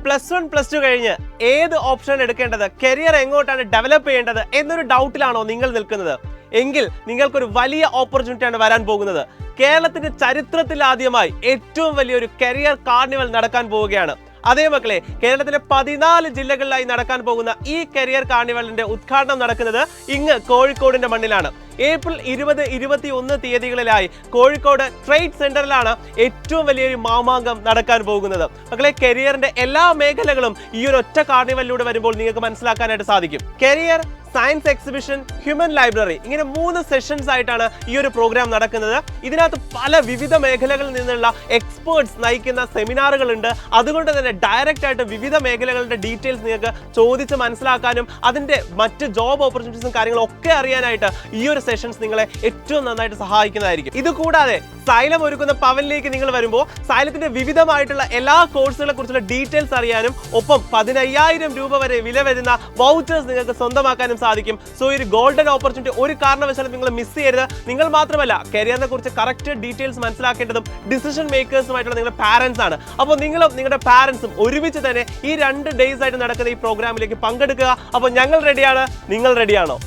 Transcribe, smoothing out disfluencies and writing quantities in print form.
+1 +2 കഴിഞ്ഞ് ഏത് ഓപ്ഷൻ എടുക്കേണ്ടത്, കരിയർ എങ്ങോട്ടാണ് ഡെവലപ്പ് ചെയ്യേണ്ടത് എന്നൊരു ഡൗട്ടിലാണോ നിങ്ങൾ നിൽക്കുന്നത്? എങ്കിൽ നിങ്ങൾക്കൊരു വലിയ ഓപ്പർച്യൂണിറ്റിയാണ് വരാൻ പോകുന്നത്. കേരളത്തിന്റെ ചരിത്രത്തിൽ ആദ്യമായി ഏറ്റവും വലിയൊരു കരിയർ കാർണിവൽ നടക്കാൻ പോവുകയാണ്. അതേ മക്കളെ, കേരളത്തിലെ 14 ജില്ലകളിലായി നടക്കാൻ പോകുന്ന ഈ കരിയർ കാർണിവലിന്റെ ഉദ്ഘാടനം നടക്കുന്നത് ഇങ്ങ് കോഴിക്കോടിന്റെ മണ്ണിലാണ്. ഏപ്രിൽ 20, 21 തീയതികളിലായി കോഴിക്കോട് ട്രേഡ് സെന്ററിലാണ് ഏറ്റവും വലിയൊരു മാമാങ്കം നടക്കാൻ പോകുന്നത്. മക്കളെ, കരിയറിന്റെ എല്ലാ മേഖലകളും ഈ ഒരു ഒറ്റ കാർണിവലിലൂടെ വരുമ്പോൾ നിങ്ങൾക്ക് മനസ്സിലാക്കാനായിട്ട് സാധിക്കും. Career, science exhibition, human library, ഇങ്ങനെ 3 സെഷൻസ് ആയിട്ടാണ് ഈ ഒരു പ്രോഗ്രാം നടക്കുന്നത്. ഇതിനകത്ത് പല വിവിധ മേഖലകളിൽ നിന്നുള്ള എക്സ്പേർട്സ് നയിക്കുന്ന സെമിനാറുകളുണ്ട്. അതുകൊണ്ട് തന്നെ ഡയറക്റ്റ് ആയിട്ട് വിവിധ മേഖലകളുടെ ഡീറ്റെയിൽസ് നിങ്ങൾക്ക് ചോദിച്ച് മനസ്സിലാക്കാനും അതിന്റെ മറ്റ് ജോബ് ഓപ്പർച്യൂണിറ്റീസും കാര്യങ്ങളും ഒക്കെ അറിയാനായിട്ട് ഈ ഒരു സെഷൻസ് നിങ്ങളെ ഏറ്റവും നന്നായിട്ട് സഹായിക്കുന്നതായിരിക്കും. ഇത് കൂടാതെ സൈലം ഒരുക്കുന്ന പവനിലേക്ക് നിങ്ങൾ വരുമ്പോൾ സൈലത്തിന്റെ വിവിധമായിട്ടുള്ള എല്ലാ കോഴ്സുകളെ കുറിച്ചുള്ള ഡീറ്റെയിൽസ് അറിയാനും ഒപ്പം 15,000 രൂപ വരെ വില വരുന്ന വൗച്ചേഴ്സ് നിങ്ങൾക്ക് സ്വന്തമാക്കാനും സാധിക്കും. സോ ഈ ഒരു ഗോൾഡൻ ഓപ്പർച്യൂണിറ്റി ഒരു കാരണവശാലും നിങ്ങൾ മിസ് ചെയ്യരുത്. നിങ്ങൾ മാത്രമല്ല, കരിയറിനെ കുറിച്ച് കറക്റ്റ് ഡീറ്റെയിൽസ് മനസ്സിലാക്കേണ്ടതും ഡിസിഷൻ മേക്കേഴ്സുമായിട്ടുള്ള നിങ്ങളുടെ പാരന്റ്സ് ആണ്. അപ്പോൾ നിങ്ങളും നിങ്ങളുടെ പാരന്റ്സും ഒരുമിച്ച് തന്നെ ഈ 2 ഡേയ്സ് ആയിട്ട് നടക്കുന്ന ഈ പ്രോഗ്രാമിലേക്ക് പങ്കെടുക്കുക. അപ്പോൾ ഞങ്ങൾ റെഡിയാണ്, നിങ്ങൾ റെഡിയാണോ?